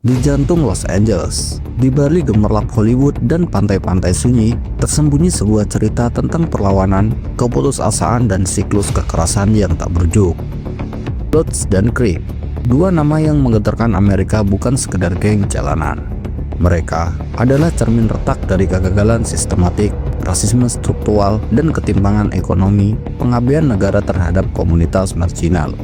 Di jantung Los Angeles, di balik gemerlap Hollywood dan pantai-pantai sunyi, tersembunyi sebuah cerita tentang perlawanan, keputusasaan, dan siklus kekerasan yang tak berujung. Bloods dan Crips, dua nama yang menggetarkan Amerika bukan sekedar geng jalanan. Mereka adalah cermin retak dari kegagalan sistematik, rasisme struktural, dan ketimpangan ekonomi, pengabaian negara terhadap komunitas marginal.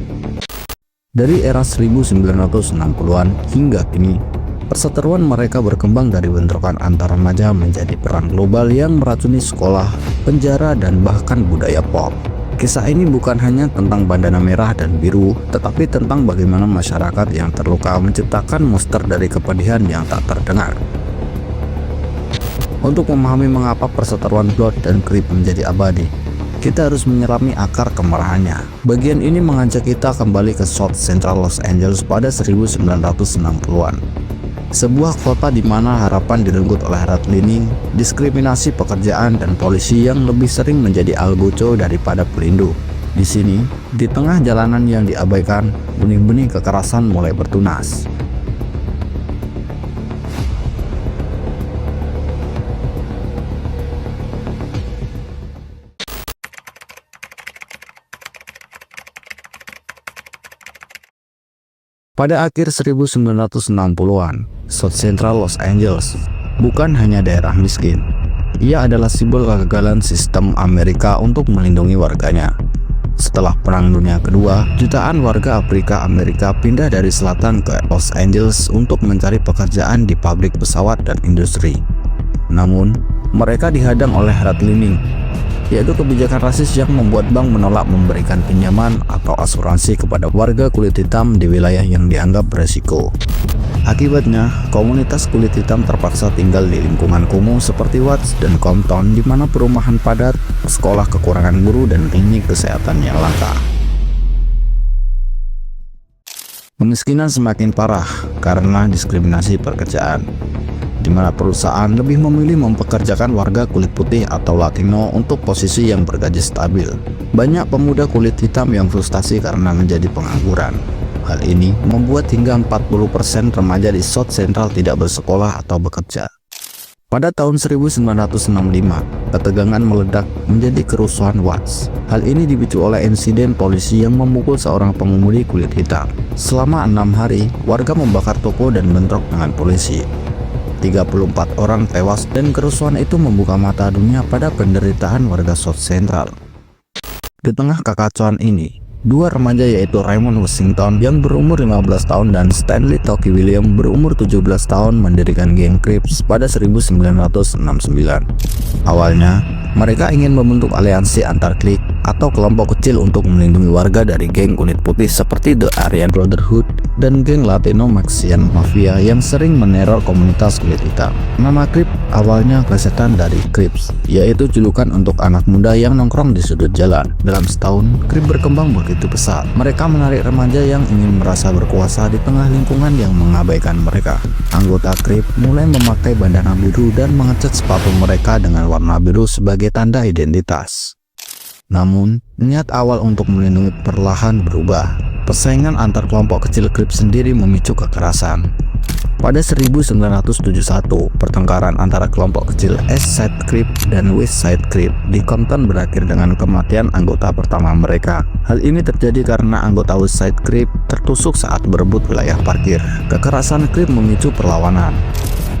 Dari era 1960-an hingga kini, perseteruan mereka berkembang dari bentrokan antar remaja menjadi perang global yang meracuni sekolah, penjara, dan bahkan budaya pop. Kisah ini bukan hanya tentang bandana merah dan biru, tetapi tentang bagaimana masyarakat yang terluka menciptakan monster dari kepedihan yang tak terdengar. Untuk memahami mengapa perseteruan Blood dan Crips menjadi abadi, kita harus menyelami akar kemarahannya. Bagian ini mengajak kita kembali ke South Central Los Angeles pada 1960-an. Sebuah kota di mana harapan direnggut oleh redlining, diskriminasi pekerjaan, dan polisi yang lebih sering menjadi algojo daripada pelindung. Di sini, di tengah jalanan yang diabaikan, benih-benih kekerasan mulai bertunas. Pada akhir 1960-an, South Central Los Angeles bukan hanya daerah miskin. Ia adalah simbol kegagalan sistem Amerika untuk melindungi warganya. Setelah Perang Dunia Kedua, jutaan warga Afrika Amerika pindah dari selatan ke Los Angeles untuk mencari pekerjaan di pabrik pesawat dan industri. Namun, mereka dihadang oleh redlining, yaitu kebijakan rasis yang membuat bank menolak memberikan pinjaman atau asuransi kepada warga kulit hitam di wilayah yang dianggap beresiko. Akibatnya, komunitas kulit hitam terpaksa tinggal di lingkungan kumuh seperti Watts dan Compton, di mana perumahan padat, sekolah kekurangan guru, dan klinik kesehatan yang langka. Kemiskinan semakin parah karena diskriminasi pekerjaan, di mana perusahaan lebih memilih mempekerjakan warga kulit putih atau Latino untuk posisi yang bergaji stabil. Banyak pemuda kulit hitam yang frustasi karena menjadi pengangguran. Hal ini membuat hingga 40% remaja di South Central tidak bersekolah atau bekerja. Pada tahun 1965, ketegangan meledak menjadi kerusuhan Watts. Hal ini dipicu oleh insiden polisi yang memukul seorang pengemudi kulit hitam. Selama 6 hari, warga membakar toko dan bentrok dengan polisi. 34 orang tewas dan kerusuhan itu membuka mata dunia pada penderitaan warga South Central. Di tengah kekacauan ini, dua remaja yaitu Raymond Washington yang berumur 15 tahun dan Stanley Tocqueville William berumur 17 tahun mendirikan geng Crips pada 1969. Awalnya, mereka ingin membentuk aliansi antar klik atau kelompok kecil untuk melindungi warga dari geng kulit putih seperti The Aryan Brotherhood dan geng Latino Mexican Mafia yang sering meneror komunitas kulit hitam. Nama Crips awalnya plesetan dari Crips, yaitu julukan untuk anak muda yang nongkrong di sudut jalan. Dalam setahun, Crips berkembang begitu pesat. Mereka menarik remaja yang ingin merasa berkuasa di tengah lingkungan yang mengabaikan mereka. Anggota Crips mulai memakai bandana biru dan mengecat sepatu mereka dengan warna biru sebagai tanda identitas. Namun, niat awal untuk melindungi perlahan berubah. Persaingan antar kelompok kecil Crips sendiri memicu kekerasan. Pada 1971, pertengkaran antara kelompok kecil East Side Crips dan West Side Crips di Compton berakhir dengan kematian anggota pertama mereka. Hal ini terjadi karena anggota West Side Crips tertusuk saat berebut wilayah parkir. Kekerasan Crips memicu perlawanan.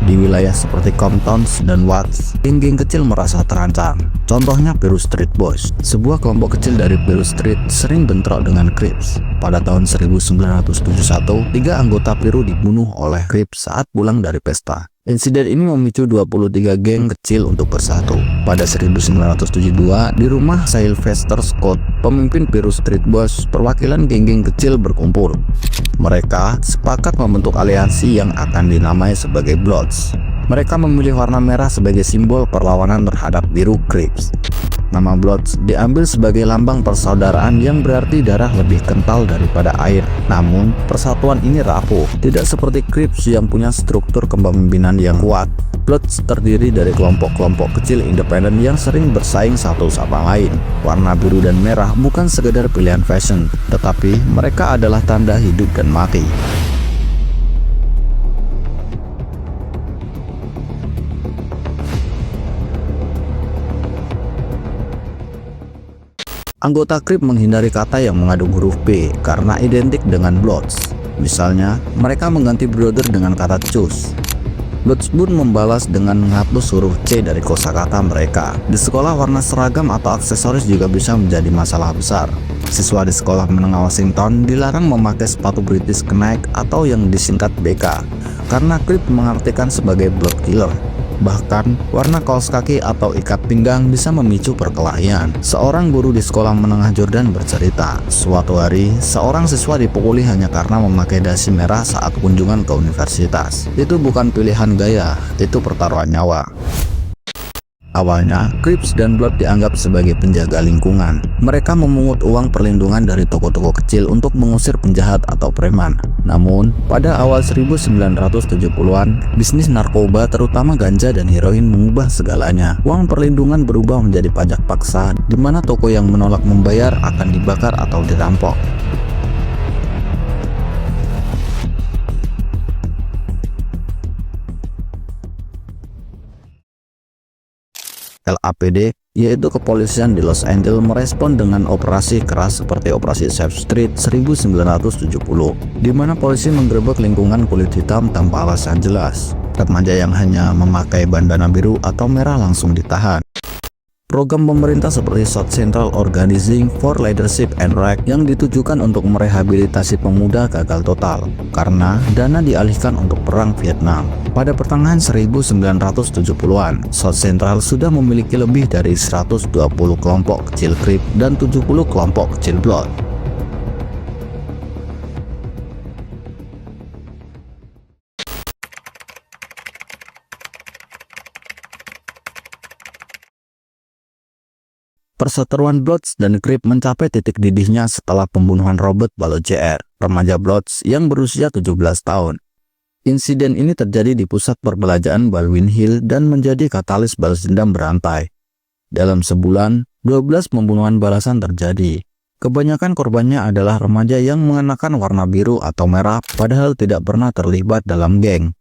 Di wilayah seperti Compton dan Watts, geng-geng kecil merasa terancam. Contohnya Peru Street Boys. Sebuah kelompok kecil dari Peru Street sering bentrok dengan Crips. Pada tahun 1971, 3 anggota Peru dibunuh oleh Crips saat pulang dari pesta. Insiden ini memicu 23 geng kecil untuk bersatu. Pada 1972, di rumah Sylvester Scott, pemimpin Peru Street Boys, perwakilan geng-geng kecil berkumpul. Mereka sepakat membentuk aliansi yang akan dinamai sebagai Bloods. Mereka memilih warna merah sebagai simbol perlawanan terhadap biru Crips. Nama Bloods diambil sebagai lambang persaudaraan yang berarti darah lebih kental daripada air. Namun, persatuan ini rapuh. Tidak seperti Crips yang punya struktur kepemimpinan yang kuat. Bloods terdiri dari kelompok-kelompok kecil independen yang sering bersaing satu sama lain. Warna biru dan merah bukan sekedar pilihan fashion, tetapi mereka adalah tanda hidup dan mati. Anggota Krip menghindari kata yang mengandung huruf B karena identik dengan Bloods. Misalnya, mereka mengganti brother dengan kata cus. Bloods pun membalas dengan menghapus huruf C dari kosakata mereka. Di sekolah, warna seragam atau aksesoris juga bisa menjadi masalah besar. Siswa di sekolah menengah Washington dilarang memakai sepatu British Knight atau yang disingkat BK karena Krip mengartikan sebagai blood killer. Bahkan, warna kaos kaki atau ikat pinggang bisa memicu perkelahian. Seorang guru di sekolah menengah Jordan bercerita, suatu hari, seorang siswa dipukuli hanya karena memakai dasi merah saat kunjungan ke universitas. Itu bukan pilihan gaya, itu pertaruhan nyawa. Awalnya, Crips dan Blood dianggap sebagai penjaga lingkungan. Mereka memungut uang perlindungan dari toko-toko kecil untuk mengusir penjahat atau preman. Namun, pada awal 1970-an, bisnis narkoba terutama ganja dan heroin mengubah segalanya. Uang perlindungan berubah menjadi pajak paksa, di mana toko yang menolak membayar akan dibakar atau dirampok. LAPD, yaitu kepolisian di Los Angeles, merespon dengan operasi keras seperti Operasi Safe Street 1970, di mana polisi menggerebek lingkungan kulit hitam tanpa alasan jelas. Remaja yang hanya memakai bandana biru atau merah langsung ditahan. Program pemerintah seperti South Central Organizing for Leadership and Right yang ditujukan untuk merehabilitasi pemuda gagal total karena dana dialihkan untuk perang Vietnam. Pada pertengahan 1970-an, South Central sudah memiliki lebih dari 120 kelompok kecil Crip dan 70 kelompok kecil Blood. Perseteruan Bloods dan Crip mencapai titik didihnya setelah pembunuhan Robert Ballou Jr., remaja Bloods yang berusia 17 tahun. Insiden ini terjadi di pusat perbelanjaan Baldwin Hill dan menjadi katalis balas dendam berantai. Dalam sebulan, 12 pembunuhan balasan terjadi. Kebanyakan korbannya adalah remaja yang mengenakan warna biru atau merah padahal tidak pernah terlibat dalam geng.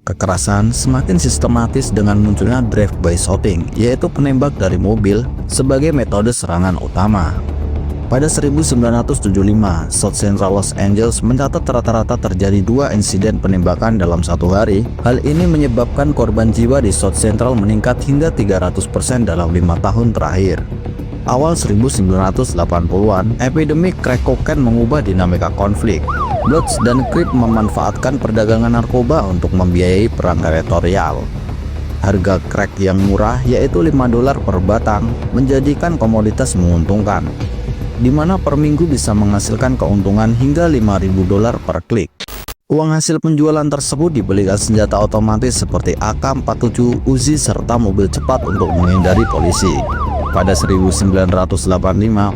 Kekerasan semakin sistematis dengan munculnya drive-by shooting, yaitu penembak dari mobil, sebagai metode serangan utama. Pada 1975, South Central Los Angeles mencatat rata-rata terjadi 2 insiden penembakan dalam satu hari. Hal ini menyebabkan korban jiwa di South Central meningkat hingga 300% dalam 5 tahun terakhir. Awal 1980-an, epidemi crack cocaine mengubah dinamika konflik. Bloods dan Crip memanfaatkan perdagangan narkoba untuk membiayai perang teritorial. Harga crack yang murah, yaitu $5 per batang, menjadikan komoditas menguntungkan, di mana per minggu bisa menghasilkan keuntungan hingga $5.000 per klik. Uang hasil penjualan tersebut dibelikan senjata otomatis seperti AK-47, Uzi, serta mobil cepat untuk menghindari polisi. Pada 1985,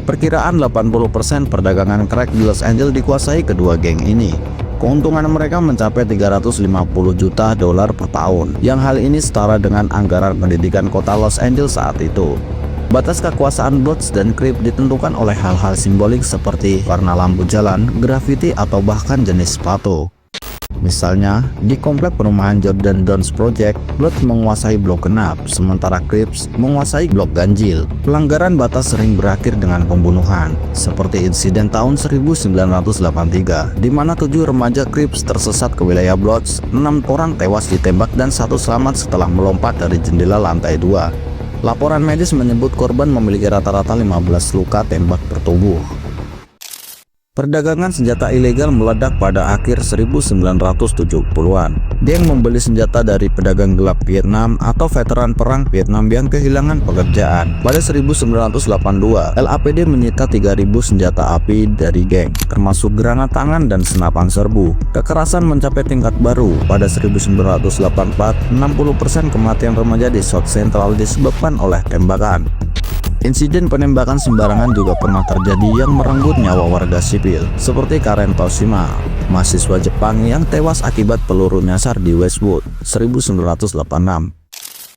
perkiraan 80% perdagangan crack di Los Angeles dikuasai kedua geng ini. Keuntungan mereka mencapai $350 juta per tahun, yang hal ini setara dengan anggaran pendidikan kota Los Angeles saat itu. Batas kekuasaan Bloods dan Crip ditentukan oleh hal-hal simbolik seperti warna lampu jalan, grafiti, atau bahkan jenis sepatu. Misalnya, di komplek perumahan Jordan Downs Project, Blood menguasai blok genap, sementara Crips menguasai blok ganjil. Pelanggaran batas sering berakhir dengan pembunuhan, seperti insiden tahun 1983, di mana 7 remaja Crips tersesat ke wilayah Bloods, 6 orang tewas ditembak dan 1 selamat setelah melompat dari jendela lantai 2. Laporan medis menyebut korban memiliki rata-rata 15 luka tembak per tubuh. Perdagangan senjata ilegal meledak pada akhir 1970-an. Geng membeli senjata dari pedagang gelap Vietnam atau veteran perang Vietnam yang kehilangan pekerjaan. Pada 1982, LAPD menyita 3.000 senjata api dari geng, termasuk granat tangan dan senapan serbu. Kekerasan mencapai tingkat baru. Pada 1984, 60% kematian remaja di South Central disebabkan oleh tembakan. Insiden penembakan sembarangan juga pernah terjadi yang merenggut nyawa warga sipil, seperti Karen Toshima, mahasiswa Jepang yang tewas akibat peluru nyasar di Westwood, 1986.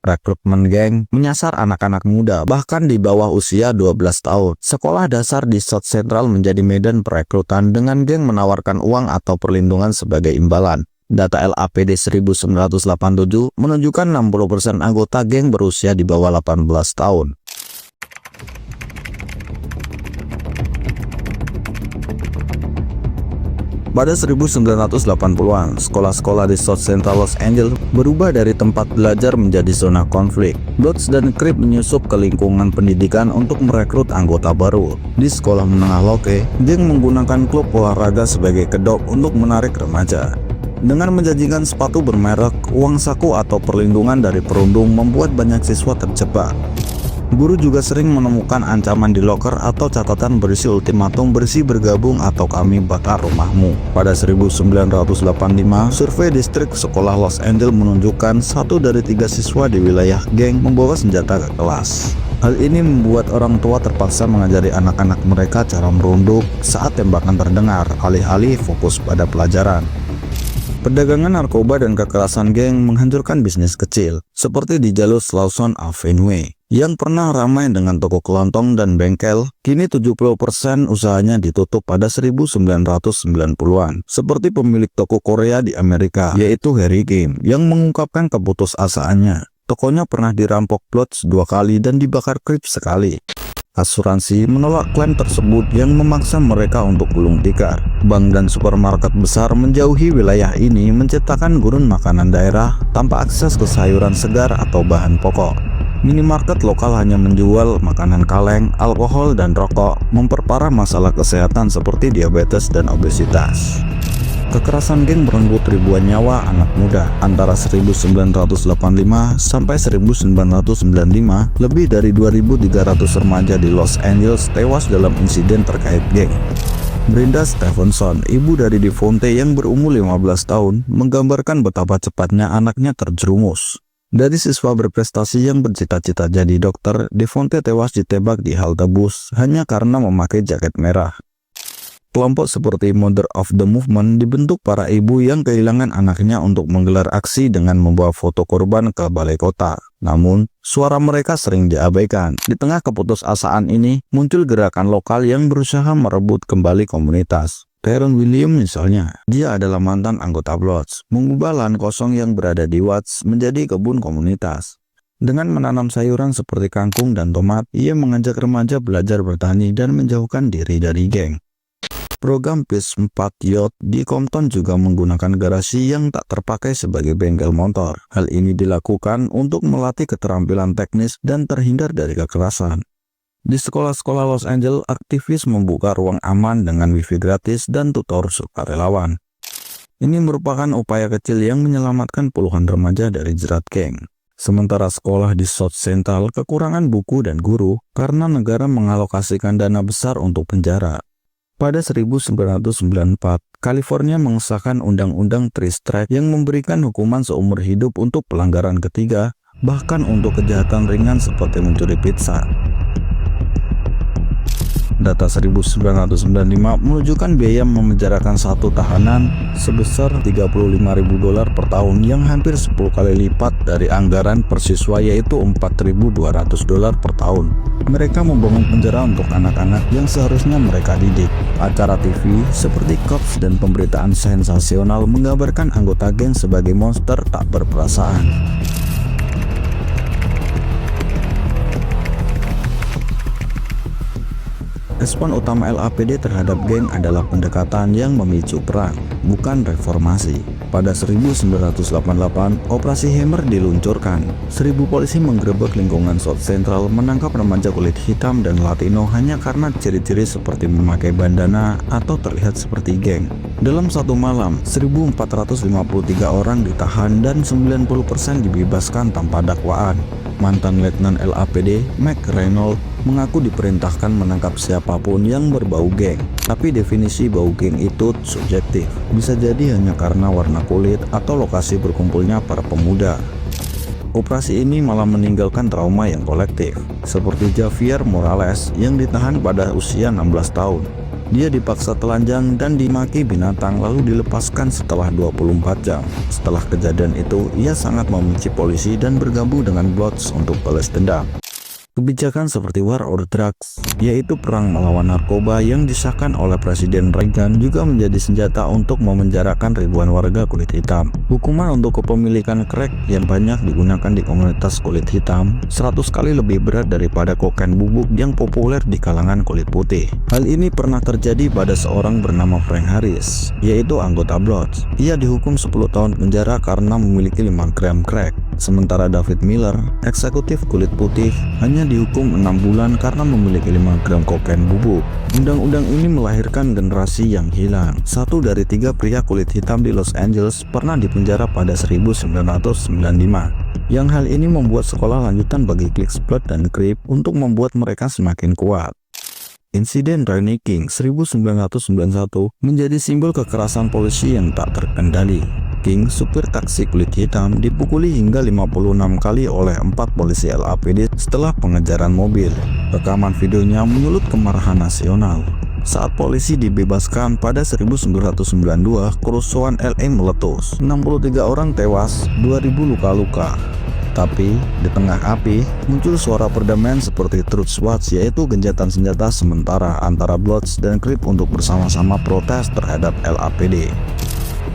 Rekrutmen geng menyasar anak-anak muda, bahkan di bawah usia 12 tahun. Sekolah dasar di South Central menjadi medan perekrutan dengan geng menawarkan uang atau perlindungan sebagai imbalan. Data LAPD 1987 menunjukkan 60% anggota geng berusia di bawah 18 tahun. Pada 1980-an, sekolah-sekolah di South Central Los Angeles berubah dari tempat belajar menjadi zona konflik. Bloods dan Crips menyusup ke lingkungan pendidikan untuk merekrut anggota baru. Di sekolah menengah Locke, geng menggunakan klub olahraga sebagai kedok untuk menarik remaja. Dengan menjanjikan sepatu bermerek, uang saku atau perlindungan dari perundung membuat banyak siswa terjebak. Guru juga sering menemukan ancaman di loker atau catatan berisi ultimatum bersih bergabung atau kami bakar rumahmu. Pada 1985, survei distrik sekolah Los Angeles menunjukkan 1 dari 3 siswa di wilayah geng membawa senjata ke kelas. Hal ini membuat orang tua terpaksa mengajari anak-anak mereka cara merunduk saat tembakan terdengar, alih-alih fokus pada pelajaran. Perdagangan narkoba dan kekerasan geng menghancurkan bisnis kecil, seperti di jalur Slauson Avenue, yang pernah ramai dengan toko kelontong dan bengkel. Kini 70% usahanya ditutup pada 1990-an, seperti pemilik toko Korea di Amerika, yaitu Harry Kim, yang mengungkapkan keputusasaannya. Tokonya pernah dirampok Bloods 2 kali dan dibakar Crips sekali. Asuransi menolak klaim tersebut yang memaksa mereka untuk gulung tikar. Bank dan supermarket besar menjauhi wilayah ini, menciptakan gurun makanan daerah tanpa akses ke sayuran segar atau bahan pokok. Minimarket lokal hanya menjual makanan kaleng, alkohol, dan rokok, memperparah masalah kesehatan seperti diabetes dan obesitas. Kekerasan geng merenggut ribuan nyawa anak muda. Antara 1985 sampai 1995, lebih dari 2.300 remaja di Los Angeles tewas dalam insiden terkait geng. Brenda Stevenson, ibu dari Devonte yang berumur 15 tahun, menggambarkan betapa cepatnya anaknya terjerumus. Dari siswa berprestasi yang bercita-cita jadi dokter, Devonte tewas ditembak di halte bus hanya karena memakai jaket merah. Kelompok seperti Mother of the Movement dibentuk para ibu yang kehilangan anaknya untuk menggelar aksi dengan membawa foto korban ke balai kota. Namun, suara mereka sering diabaikan. Di tengah keputusasaan ini, muncul gerakan lokal yang berusaha merebut kembali komunitas. Teron Williams misalnya, dia adalah mantan anggota Bloods, mengubah lahan kosong yang berada di Watts menjadi kebun komunitas. Dengan menanam sayuran seperti kangkung dan tomat, ia mengajak remaja belajar bertani dan menjauhkan diri dari geng. Program Peace 4 Youth di Compton juga menggunakan garasi yang tak terpakai sebagai bengkel motor. Hal ini dilakukan untuk melatih keterampilan teknis dan terhindar dari kekerasan. Di sekolah-sekolah Los Angeles, aktivis membuka ruang aman dengan wifi gratis dan tutor sukarelawan. Ini merupakan upaya kecil yang menyelamatkan puluhan remaja dari jerat geng. Sementara sekolah di South Central kekurangan buku dan guru karena negara mengalokasikan dana besar untuk penjara. Pada 1994, California mengesahkan Undang-Undang 3 Strikes yang memberikan hukuman seumur hidup untuk pelanggaran ketiga, bahkan untuk kejahatan ringan seperti mencuri pizza. Data 1995 menunjukkan biaya memenjarakan satu tahanan sebesar $35.000 per tahun, yang hampir 10 kali lipat dari anggaran per siswa, yaitu $4.200 per tahun. Mereka membangun penjara untuk anak-anak yang seharusnya mereka didik. Acara TV seperti Cops dan pemberitaan sensasional menggambarkan anggota geng sebagai monster tak berperasaan. Respon utama LAPD terhadap geng adalah pendekatan yang memicu perang, bukan reformasi. Pada 1988, Operasi Hammer diluncurkan. 1.000 polisi menggerebek lingkungan South Central, menangkap remaja kulit hitam dan Latino hanya karena ciri-ciri seperti memakai bandana atau terlihat seperti geng. Dalam satu malam, 1.453 orang ditahan dan 90% dibebaskan tanpa dakwaan. Mantan Letnan LAPD, Mac Reynolds, mengaku diperintahkan menangkap siapapun yang berbau geng. Tapi definisi bau geng itu subjektif. Bisa jadi hanya karena warna kulit atau lokasi berkumpulnya para pemuda. Operasi ini malah meninggalkan trauma yang kolektif, seperti Javier Morales yang ditahan pada usia 16 tahun. Dia dipaksa telanjang dan dimaki binatang lalu dilepaskan setelah 24 jam. Setelah kejadian itu, ia sangat membenci polisi dan bergabung dengan Bloods untuk balas dendam. Kebijakan seperti War on Drugs, yaitu perang melawan narkoba yang disahkan oleh Presiden Reagan, juga menjadi senjata untuk memenjarakan ribuan warga kulit hitam. Hukuman untuk kepemilikan crack yang banyak digunakan di komunitas kulit hitam 100 kali lebih berat daripada kokain bubuk yang populer di kalangan kulit putih. Hal ini pernah terjadi pada seorang bernama Frank Harris, yaitu anggota Bloods. Ia dihukum 10 tahun penjara karena memiliki 5 gram crack. Sementara David Miller, eksekutif kulit putih, hanya dihukum 6 bulan karena memiliki 5 gram kokain bubuk. Undang-undang ini melahirkan generasi yang hilang. 1 dari 3 pria kulit hitam di Los Angeles pernah dipenjara pada 1995. Yang hal ini membuat sekolah lanjutan bagi Click Blood dan Crip untuk membuat mereka semakin kuat. Insiden Rodney King 1991 menjadi simbol kekerasan polisi yang tak terkendali. King, supir taksi kulit hitam, dipukuli hingga 56 kali oleh 4 polisi LAPD setelah pengejaran mobil. Rekaman videonya menyulut kemarahan nasional. Saat polisi dibebaskan pada 1992, kerusuhan LA meletus. 63 orang tewas, 2.000 luka-luka. Tapi, di tengah api, muncul suara perdamaian seperti Truth Watch, yaitu gencatan senjata sementara antara Bloods dan Crip untuk bersama-sama protes terhadap LAPD.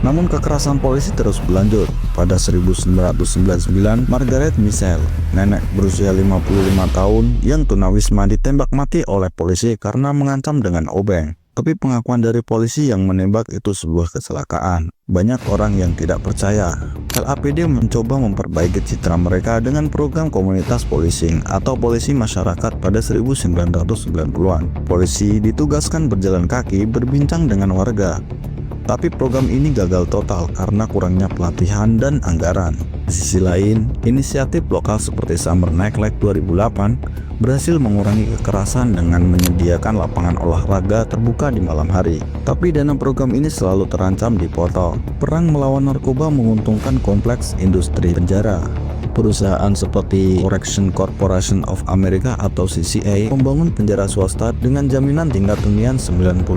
Namun kekerasan polisi terus berlanjut. Pada 1999, Margaret Mitchell, nenek berusia 55 tahun yang tunawisma, ditembak mati oleh polisi karena mengancam dengan obeng. Tapi pengakuan dari polisi yang menembak itu sebuah kecelakaan. Banyak orang yang tidak percaya. LAPD mencoba memperbaiki citra mereka dengan program komunitas policing atau polisi masyarakat pada 1990-an. Polisi ditugaskan berjalan kaki berbincang dengan warga. Tapi program ini gagal total karena kurangnya pelatihan dan anggaran. Di sisi lain, inisiatif lokal seperti Summer Nightlife 2008 berhasil mengurangi kekerasan dengan menyediakan lapangan olahraga terbuka di malam hari. Tapi dana program ini selalu terancam dipotong. Perang melawan narkoba menguntungkan kompleks industri penjara. Perusahaan seperti Correction Corporation of America atau CCA membangun penjara swasta dengan jaminan tingkat hunian 90%.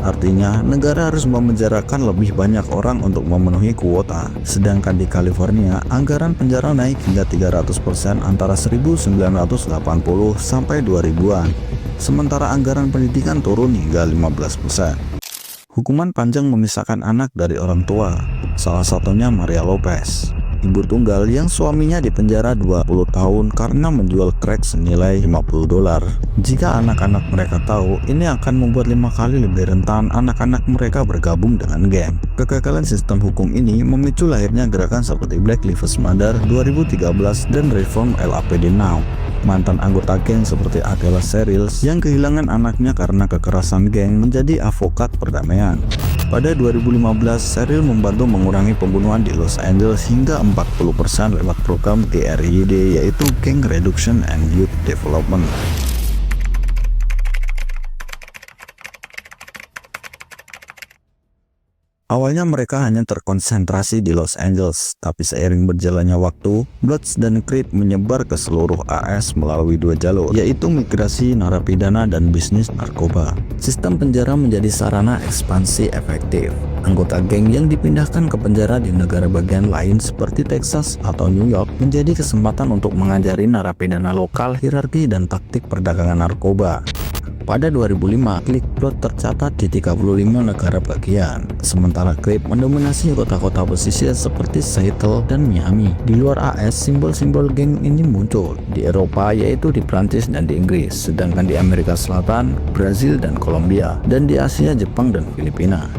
Artinya, negara harus memenjarakan lebih banyak orang untuk memenuhi kuota. Sedangkan di California, anggaran penjara naik hingga 300% antara 1980 sampai 2000-an. Sementara anggaran pendidikan turun hingga 15%. Hukuman panjang memisahkan anak dari orang tua. Salah satunya Maria Lopez, ibu tunggal yang suaminya dipenjara 20 tahun karena menjual crack senilai $50. Jika anak-anak mereka tahu, ini akan membuat 5 kali lebih rentan anak-anak mereka bergabung dengan geng. Kegagalan sistem hukum ini memicu lahirnya gerakan seperti Black Lives Matter 2013 dan Reform LAPD Now. Mantan anggota geng seperti Akela Serils yang kehilangan anaknya karena kekerasan geng menjadi advokat perdamaian. Pada 2015, Seril membantu mengurangi pembunuhan di Los Angeles hingga 40% lewat program GRYD, yaitu Gang Reduction and Youth Development. Awalnya mereka hanya terkonsentrasi di Los Angeles, tapi seiring berjalannya waktu, Bloods dan Crip menyebar ke seluruh AS melalui 2 jalur, yaitu migrasi narapidana dan bisnis narkoba. Sistem penjara menjadi sarana ekspansi efektif. Anggota geng yang dipindahkan ke penjara di negara bagian lain seperti Texas atau New York menjadi kesempatan untuk mengajari narapidana lokal hierarki dan taktik perdagangan narkoba. Pada 2005, Click Blood tercatat di 35 negara bagian, sementara Crip mendominasi kota-kota pesisir seperti Seattle dan Miami. Di luar AS, simbol-simbol geng ini muncul di Eropa, yaitu di Prancis dan di Inggris, sedangkan di Amerika Selatan, Brazil dan Kolombia, dan di Asia, Jepang dan Filipina.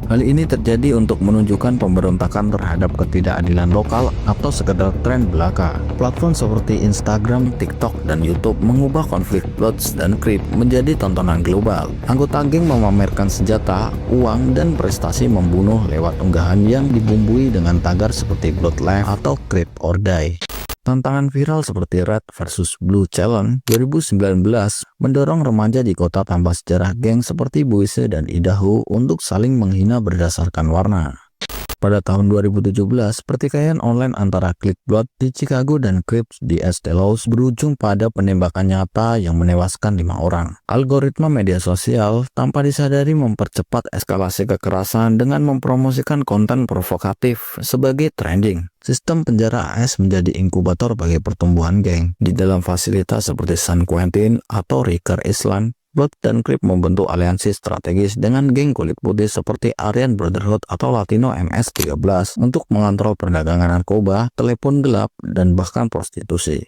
Hal ini terjadi untuk menunjukkan pemberontakan terhadap ketidakadilan lokal atau sekedar tren belaka. Platform seperti Instagram, TikTok, dan YouTube mengubah konflik Bloods dan Crip menjadi tontonan global. Anggota geng memamerkan senjata, uang, dan prestasi membunuh lewat unggahan yang dibumbui dengan tagar seperti Blood Life atau Crip or Die. Tantangan viral seperti Red vs Blue Challenge 2019 mendorong remaja di kota tanpa sejarah geng seperti Boise dan Idaho untuk saling menghina berdasarkan warna. Pada tahun 2017, pertikaian online antara Click Blood di Chicago dan Crips di Estee Lauder berujung pada penembakan nyata yang menewaskan 5 orang. Algoritma media sosial tanpa disadari mempercepat eskalasi kekerasan dengan mempromosikan konten provokatif sebagai trending. Sistem penjara AS menjadi inkubator bagi pertumbuhan geng. Di dalam fasilitas seperti San Quentin atau Rikers Island, Blood dan Crip membentuk aliansi strategis dengan geng kulit putih seperti Aryan Brotherhood atau Latino MS-13 untuk mengontrol perdagangan narkoba, telepon gelap, dan bahkan prostitusi.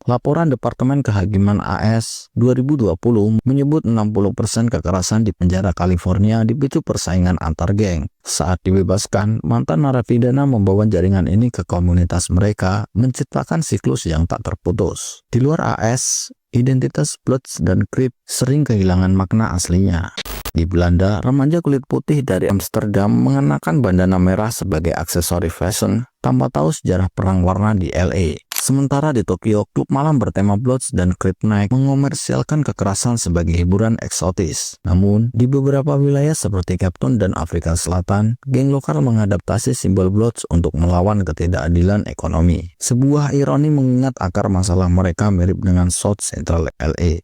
Laporan Departemen Kehakiman AS 2020 menyebut 60% kekerasan di penjara California dipicu persaingan antar geng. Saat dibebaskan, mantan narapidana membawa jaringan ini ke komunitas mereka, menciptakan siklus yang tak terputus. Di luar AS, identitas Bloods dan Crips sering kehilangan makna aslinya. Di Belanda, remaja kulit putih dari Amsterdam mengenakan bandana merah sebagai aksesori fashion tanpa tahu sejarah perang warna di LA. Sementara di Tokyo, klub malam bertema Bloods dan Crip Night mengomersialkan kekerasan sebagai hiburan eksotis. Namun, di beberapa wilayah seperti Cape Town dan Afrika Selatan, geng lokal mengadaptasi simbol Bloods untuk melawan ketidakadilan ekonomi. Sebuah ironi mengingat akar masalah mereka mirip dengan South Central LA.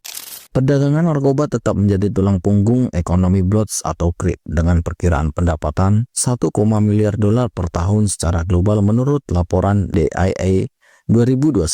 Perdagangan narkoba tetap menjadi tulang punggung ekonomi Bloods atau Crip dengan perkiraan pendapatan 1,1 miliar dolar per tahun secara global menurut laporan DIA 2021.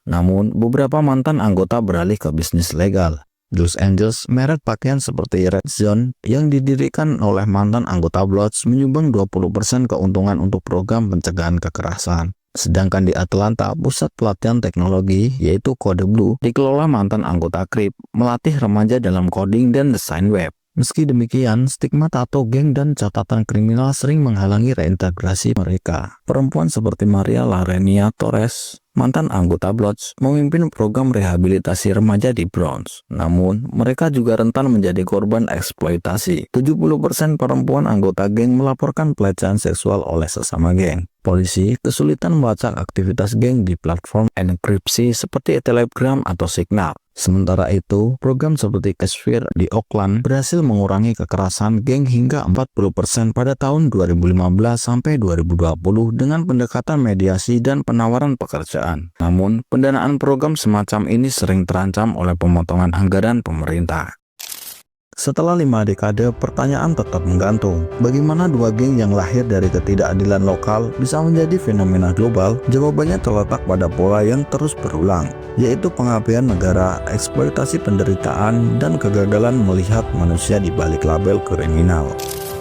Namun, beberapa mantan anggota beralih ke bisnis legal. Di Los Angeles, merek pakaian seperti Red Zone yang didirikan oleh mantan anggota Bloods menyumbang 20% keuntungan untuk program pencegahan kekerasan. Sedangkan di Atlanta, pusat pelatihan teknologi yaitu Code Blue dikelola mantan anggota Crip, melatih remaja dalam coding dan desain web. Meski demikian, stigma tato geng dan catatan kriminal sering menghalangi reintegrasi mereka. Perempuan seperti Maria Larenia Torres, mantan anggota Bloods, memimpin program rehabilitasi remaja di Bronx. Namun, mereka juga rentan menjadi korban eksploitasi. 70% perempuan anggota geng melaporkan pelecehan seksual oleh sesama geng. Polisi kesulitan melacak aktivitas geng di platform enkripsi seperti Telegram atau Signal. Sementara itu, program seperti Cashfire di Oakland berhasil mengurangi kekerasan geng hingga 40% pada tahun 2015 sampai 2020 dengan pendekatan mediasi dan penawaran pekerjaan. Namun, pendanaan program semacam ini sering terancam oleh pemotongan anggaran pemerintah. Setelah 5 dekade, pertanyaan tetap menggantung. Bagaimana dua geng yang lahir dari ketidakadilan lokal bisa menjadi fenomena global? Jawabannya terletak pada pola yang terus berulang, yaitu pengabaian negara, eksploitasi penderitaan, dan kegagalan melihat manusia di balik label kriminal.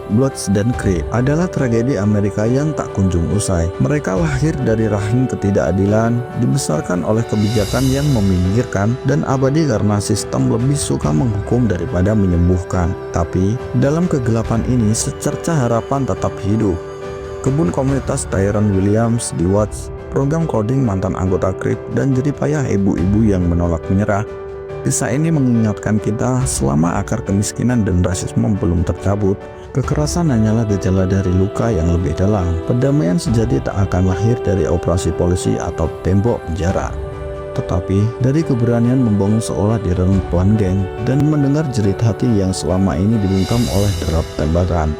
Bloods dan Crips adalah tragedi Amerika yang tak kunjung usai. Mereka lahir dari rahim ketidakadilan, dibesarkan oleh kebijakan yang meminggirkan, dan abadi karena sistem lebih suka menghukum daripada menyembuhkan. Tapi, dalam kegelapan ini secerca harapan tetap hidup. Kebun komunitas Tyrone Williams di Watts, program coding mantan anggota Crips, dan jeripayah ibu-ibu yang menolak menyerah. Kisah ini mengingatkan kita selama akar kemiskinan dan rasisme belum tercabut, kekerasan hanyalah gejala dari luka yang lebih dalam. Perdamaian sejati tak akan lahir dari operasi polisi atau tembok penjara, tetapi dari keberanian membangun seolah di reruntuhan geng dan mendengar jerit hati yang selama ini dibungkam oleh derap tembakan.